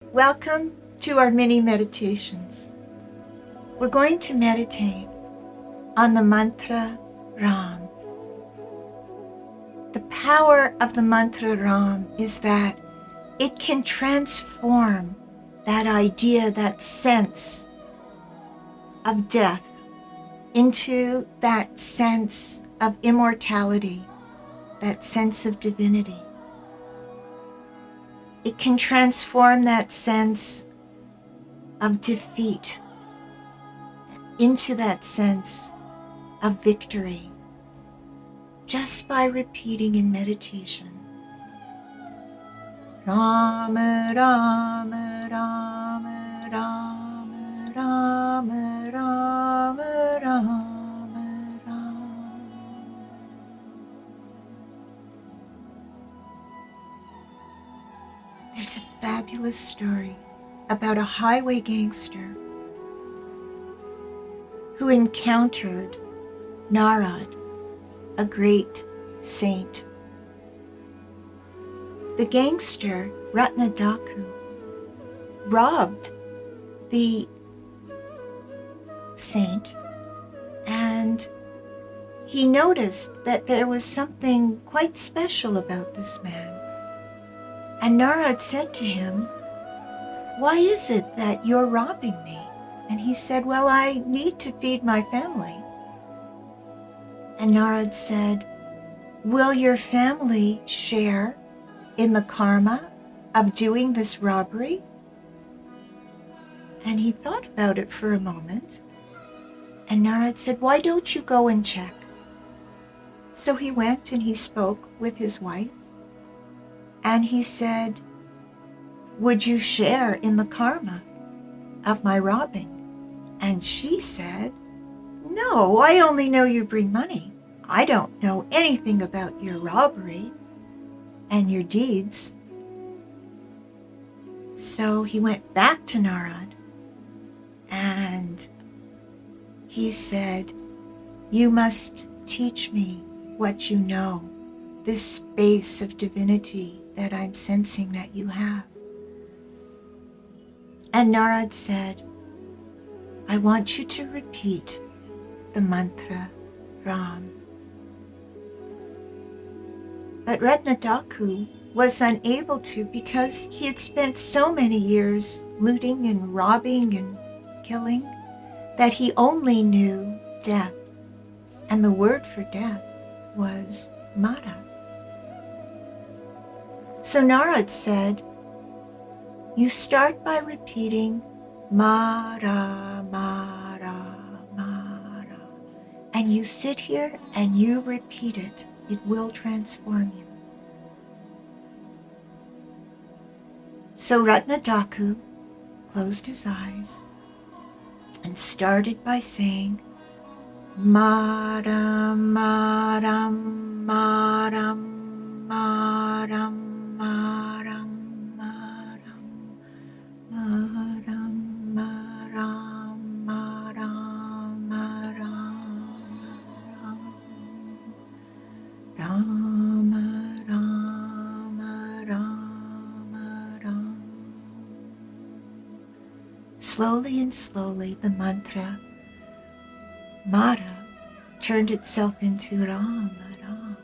Welcome to our mini meditations. We're going to meditate on the mantra Ram. The power of the mantra Ram is that it can transform that idea, that sense of death into that sense of immortality, that sense of divinity. It can transform that sense of defeat into that sense of victory just by repeating in meditation. Rama, Rama, Rama, Rama, Rama, Rama, Rama, Rama. There's a fabulous story about a highway gangster who encountered Narad, a great saint. The gangster, Ratna Daku, robbed the saint, and he noticed that there was something quite special about this man. And Narad said to him, "Why is it that you're robbing me?" And he said, "Well, I need to feed my family." And Narad said, "Will your family share in the karma of doing this robbery?" And he thought about it for a moment. And Narad said, "Why don't you go and check?" So he went and he spoke with his wife. And he said, "Would you share in the karma of my robbing?" And she said, "No, I only know you bring money. I don't know anything about your robbery and your deeds." So he went back to Narad and he said, "You must teach me what you know, this space of divinity that I'm sensing that you have." And Narad said, "I want you to repeat the mantra Ram." But Ratna Daku was unable to because he had spent so many years looting and robbing and killing that he only knew death. And the word for death was Mara. So Narad said, "You start by repeating Mara, Mara, Mara, and you sit here and you repeat it. It will transform you." So Ratna Daku closed his eyes and started by saying, Mara, Mara, Mara, Mara, Mara, Mara, Mara, Mara, Mara, Mara, Rama, Rama, Rama, Rama. Slowly and slowly the mantra Mara turned itself into Rama, Rama.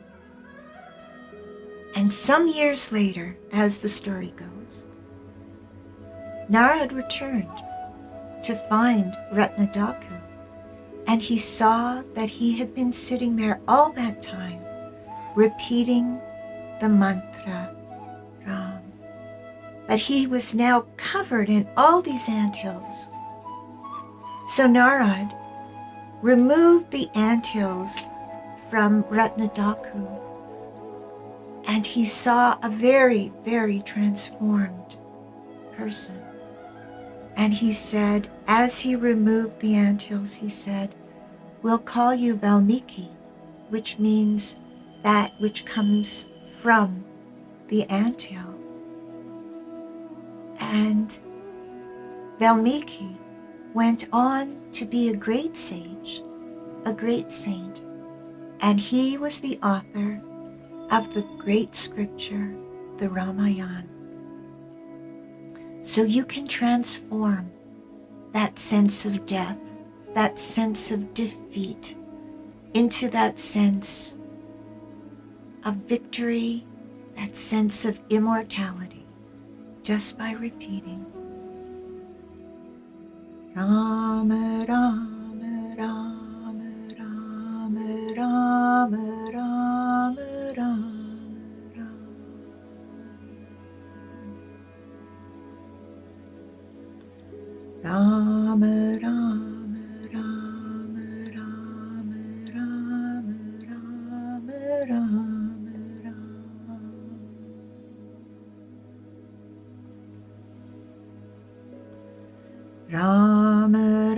And some years later, as the story goes, Narad returned to find Ratna Daku, and he saw that he had been sitting there all that time, repeating the mantra Ram. But he was now covered in all these anthills. So Narad removed the anthills from Ratna Daku, and he saw a very, very transformed person. And he said, as he removed the anthills, he said, "We'll call you Valmiki," which means that which comes from the anthill. And Valmiki went on to be a great sage, a great saint, and he was the author of the great scripture, the Ramayana. so you can transform that sense of death, that sense of defeat, into that sense of victory, that sense of immortality, just by repeating Rama, Rama, Rama, Rama, Rama, Rama, Rama. Rama, Rama, Rama, Rama, Rama, Rama, Rama, Rama, Rama,